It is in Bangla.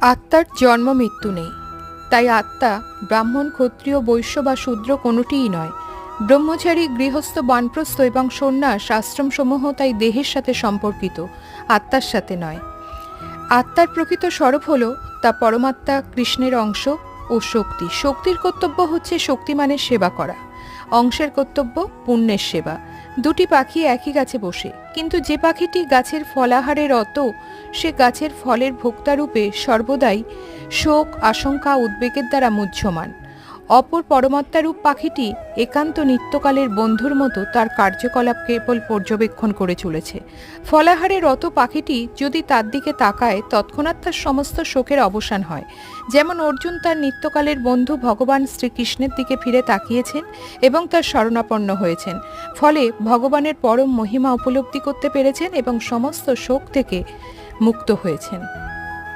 আত্মার জন্ম মৃত্যু নেই, তাই আত্মা ব্রাহ্মণ, ক্ষত্রিয়, বৈশ্য বা শূদ্র কোনোটিই নয়। ব্রহ্মচারী, গৃহস্থ, বানপ্রস্থ এবং সন্ন্যাস আশ্রমসমূহ তাই দেহের সাথে সম্পর্কিত, আত্মার সাথে নয়। আত্মার প্রকৃত স্বরূপ হল তা পরমাত্মা কৃষ্ণের অংশ ও শক্তি। শক্তির কর্তব্য হচ্ছে শক্তিমানের সেবা করা, অংশের কর্তব্য পুণ্যের সেবা। দুটি পাখি একই গাছে বসে, কিন্তু যে পাখিটি গাছের ফলাহারে রত, সে গাছের ফলের ভোক্তারূপে সর্বদাই শোক, আশঙ্কা, উদ্বেগের দ্বারা মুহ্যমান। অপর পরমাত্মারূপ পাখিটি একান্ত নিত্যকালের বন্ধুর মতো তার কার্যকলাপ কেবল পর্যবেক্ষণ করে চলেছে। ফলাহারে রত পাখিটি যদি তার দিকে তাকায়, তৎক্ষণাৎ তার সমস্ত শোকের অবসান হয়। যেমন অর্জুন তার নিত্যকালের বন্ধু ভগবান শ্রীকৃষ্ণের দিকে ফিরে তাকিয়েছেন এবং তার শরণাপন্ন হয়েছেন, ফলে ভগবানের পরম মহিমা উপলব্ধি করতে পেরেছেন এবং সমস্ত শোক থেকে মুক্ত হয়েছেন।